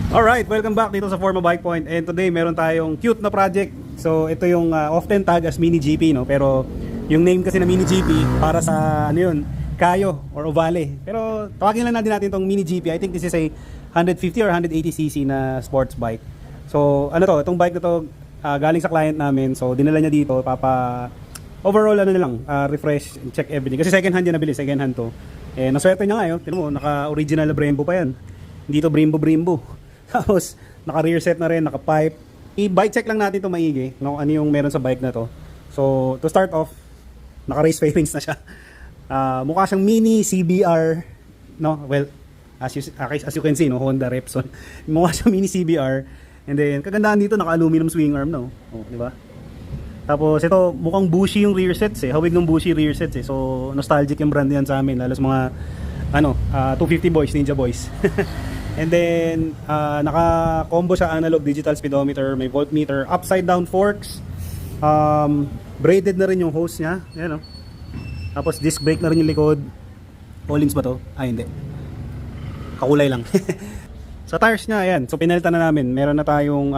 Alright, welcome back dito sa Forma Bike Point. And today meron tayong cute na project. So ito yung often tag as mini GP, no? Pero yung name kasi na mini GP para sa ano yun, Kayo or Ovale. Pero tawagin lang natin itong mini GP. I think this is a 150 or 180cc na sports bike. So ano to, itong bike na to galing sa client namin. So dinala niya dito, overall ano na lang, refresh, check everything. Kasi second hand yan nabili, second hand to. Eh naswerte niya nga yun, tinan mo, naka original Brembo pa yan. Dito Brembo. Tapos naka rear set na rin, naka pipe. I-bike check lang natin ito maigi, no? Ano yung meron sa bike na to. So to start off, naka race fairings na siya. Mukha siyang mini CBR, no? Well, as you can see, no, Honda Repson. Mukha siyang mini CBR. And then kagandahan dito, naka aluminum swing arm, no? Oh, di ba? Tapos ito, mukhang bushy yung rear sets eh. Hawig ng bushy rear sets eh. So nostalgic yung brand yan sa amin, lalo sa mga 250 boys, Ninja boys. And then naka-combo siya analog digital speedometer, may voltmeter, upside down forks. Braided na rin yung hose niya, ayan, oh. Tapos disc brake na rin yung likod. Collins ba to? Hindi. Kakulay lang. Sa tires niya, ayan. So pinalitan na namin. Meron na tayong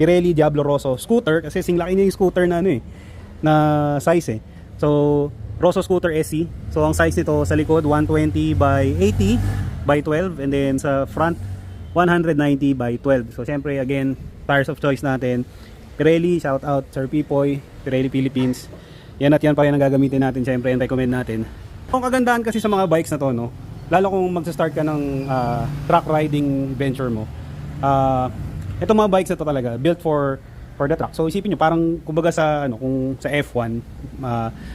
Pirelli Diablo Rosso scooter kasi singlaki niya yung scooter na na size eh. So Rosso Scooter SE. So ang size nito sa likod 120 by 80 by 12 and then sa front 190 by 12. So syempre again, tires of choice natin. Pirelli, shout out Sir Pipoy, Pirelli Philippines. Yan at yan pa rin ang gagamitin natin, syempre and recommend natin. Ang kagandahan kasi sa mga bikes na to, no, lalo kung magsa-start ka ng track riding venture mo, itong mga bikes na to talaga built for the track. So isipin nyo, parang kumbaga sa kung sa F1,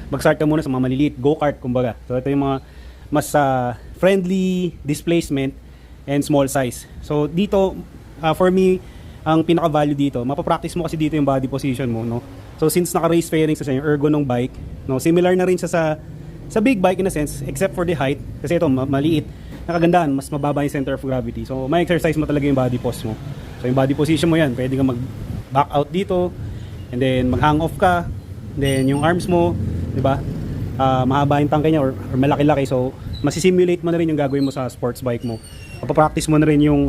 mag-start ka muna sa mga maliliit go-kart kumbaga. So ito yung mga mas friendly displacement and small size. So dito for me, ang pinaka-value dito, mapapractice mo kasi dito yung body position mo, no. So since naka-race fairings sa yung ergo ng bike, no, similar na rin siya sa big bike in a sense, except for the height kasi ito maliit. Nakagandaan, mas mababa yung center of gravity. So may exercise mo talaga yung body pose mo. So yung body position mo yan, pwede ka mag-back out dito and then mag-hang off ka. And then yung arms mo, 'di ba? Mahaba yung tangke niya or malaki-laki, so masisimulate mo na rin yung gagawin mo sa sports bike mo. Mapapractice mo na rin yung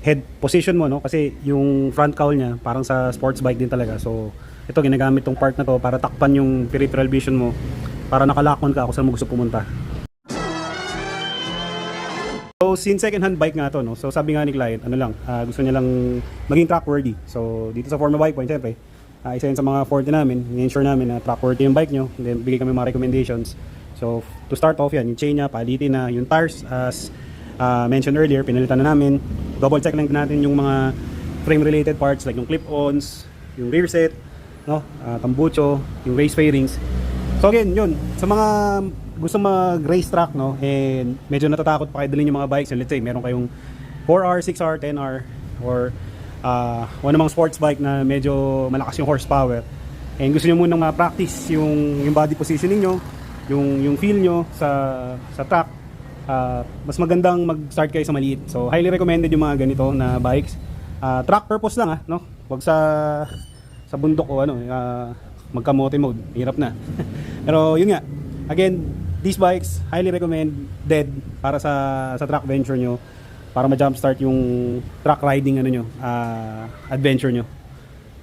head position mo, no? Kasi yung front cowl niya parang sa sports bike din talaga. So ito, ginagamit tong part na to para takpan yung peripheral vision mo, para nakalakon ka kung saan mo gusto pumunta. So since second hand bike nga to, no? So sabi nga ni client, gusto niya lang maging trackworthy. So dito sa Forma Bike Point, syempre isa yun sa mga forte namin, i-ensure namin na trackworthy yung bike nyo, and then bigay kami mga recommendations. So to start off yan, yung chain niya, palitin na, yung tires as mentioned earlier, pinalitan na namin. Double check lang natin yung mga frame related parts like yung clip-ons, yung rear set, no, tambucho, yung race fairings. So again, yun, sa mga gusto mag-race track, no, and medyo natatakot pa kayo dalhin yung mga bikes, let's say meron kayong 4R, 6R, 10R, or one namang sports bike na medyo malakas yung horsepower, and gusto nyo munang practice yung body positioning nyo, yung feel nyo sa track, mas magandang mag-start kayo sa maliit. So highly recommended yung mga ganito na bikes. Track purpose lang, no, wag sa bundok o magkamote mode, hirap na. Pero yun nga, again, these bikes highly recommended para sa track venture nyo, para ma-jumpstart yung track riding adventure nyo.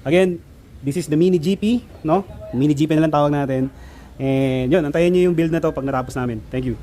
Again, this is the mini GP, no? Mini GP na lang tawag natin. And yun, antayin nyo yung build na to pag natapos namin. Thank you.